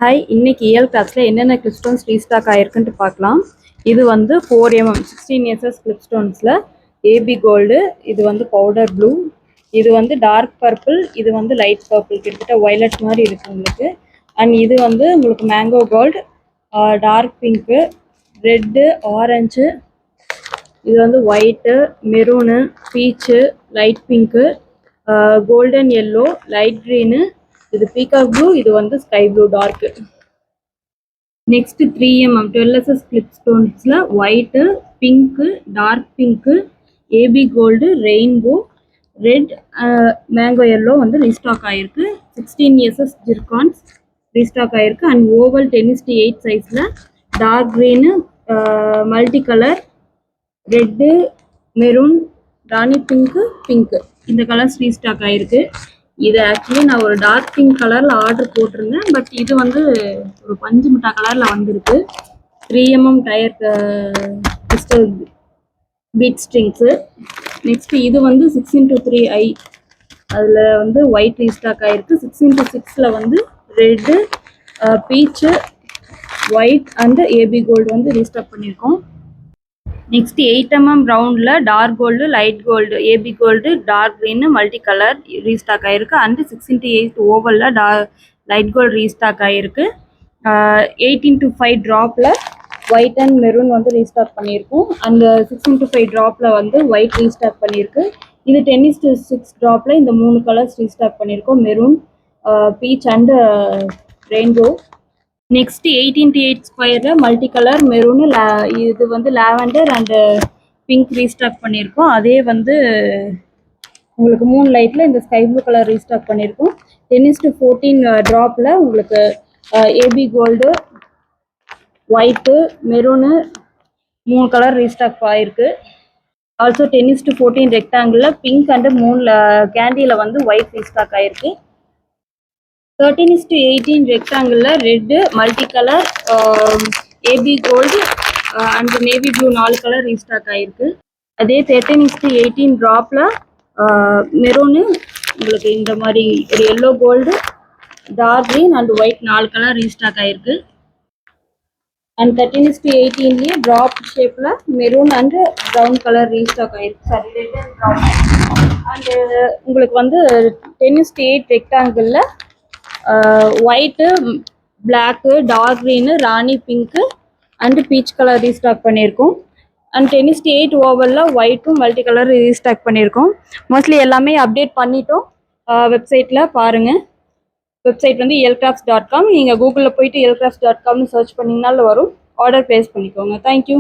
Hi, இன்னைக்கு இயல் கிளாஸில் என்னென்ன கிளிப்ஸ்டோன்ஸ் ரீஸ்டாக் ஆயிருக்குன்ட்டு பார்க்கலாம். இது வந்து 4mm 16 கிளிப்ஸ்டோன்ஸில் ஏபி கோல்டு, இது வந்து பவுடர் ப்ளூ, இது வந்து டார்க் பர்பிள், இது வந்து லைட் பர்பிள், கிட்டத்தட்ட வயலட் மாதிரி இருக்குது உங்களுக்கு. அண்ட் இது வந்து உங்களுக்கு mango gold, dark pink, red, orange, இது வந்து white, maroon, peach, light pink, golden yellow, light green, இது பீகாக் ப்ளூ, இது வந்து sky blue dark. Next 3mm 12SS கிளிப்ஸ்டோன்ஸில் white, pink, dark pink, AB gold, rainbow, red, mango yellow வந்து restock ஆகிருக்கு. 16SS zircons restock ஆகிருக்கு. And oval 10:8 சைஸில் dark green, multi colour, red, maroon, rani pink, pink, இந்த colours restock ஆகிருக்கு. இது actually நான் ஒரு டார்க் பிங்க் கலரில் ஆர்டர் போட்டிருந்தேன். பட் இது வந்து ஒரு பஞ்சு மிட்டா கலரில் வந்திருக்கு. 3mm டயர் கிறிஸ்டல் பீட் ஸ்ட்ரிங்ஸு. நெக்ஸ்ட்டு இது வந்து 6x3i, அதில் வந்து ஒயிட் ரீஸ்டாக் ஆகிருக்கு. 6x6 வந்து red, peach, white and AB gold வந்து ரீஸ்டாக் பண்ணியிருக்கோம். நெக்ஸ்ட் 8mm ரவுண்டில் dark gold, light gold, AB gold, dark green, multi colour restock ஆகிருக்கு. அண்டு 6x8 ஓவலில் லைட் கோல்டு ரீஸ்டாக் ஆகிருக்கு. 8x5 ட்ராப்பில் ஒயிட் அண்ட் மெரூன் வந்து ரீஸ்டாக் பண்ணியிருக்கோம். அந்த 6x5 ட்ராப்பில் வந்து ஒயிட் ரீஸ்டாக் பண்ணியிருக்கு. இது 10:6 ட்ராப்பில் இந்த 3 கலர்ஸ் ரீஸ்டாக் பண்ணியிருக்கோம், maroon, peach and rainbow. Next 8x8 ஸ்கொயரில் மல்டி கலர், மெரூனு, இது வந்து லாவெண்டர் அண்டு பிங்க் ரீஸ்டாக் பண்ணியிருக்கோம். அதே வந்து உங்களுக்கு 3 லைட்டில் இந்த ஸ்கை ப்ளூ கலர் ரீஸ்டாக் பண்ணியிருக்கோம். 10:14 ட்ராப்பில் உங்களுக்கு AB gold, white, maroon 3 colour restock ஆகிருக்கு. ஆல்சோ 10:14 ரெக்டாங்கிளில் பிங்க் அண்டு 3 கேண்டியில் வந்து ஒயிட் ரீஸ்டாக் ஆகிருக்கு. 13:18 ரெக்டாங்கிளில் red, multi colour, AB gold and navy blue 4 colour restock ஆகிருக்கு. அதே 13:18 ட்ராப்பில் மெரூனு உங்களுக்கு இந்த மாதிரி ஒரு yellow gold, dark green and white 4 colour restock ஆகிருக்கு. அண்ட் 13:18 ட்ராப் ஷேப்பில் maroon and brown colour restock ஆகிருக்கு. Sorry, red and brown. And உங்களுக்கு வந்து 10:8 ரெக்டாங்கிளில் white, black, dark green, rani pink and peach colour restock பண்ணியிருக்கோம். அண்ட் 10:8 ஓவலில் ஒயிட்டும் மல்டி கலர் ரீஸ்டாக் பண்ணியிருக்கோம். மோஸ்ட்லி எல்லாமே அப்டேட் பண்ணிட்டோம். வெப்சைட்டில் பாருங்கள். வெப்சைட் வந்து elcrafts.com. நீங்கள் கூகுளில் போயிட்டு elcrafts.comனு சர்ச் பண்ணிங்கனாலும் வரும். ஆர்டர் ப்ளேஸ் பண்ணிக்கோங்க. தேங்க்யூ.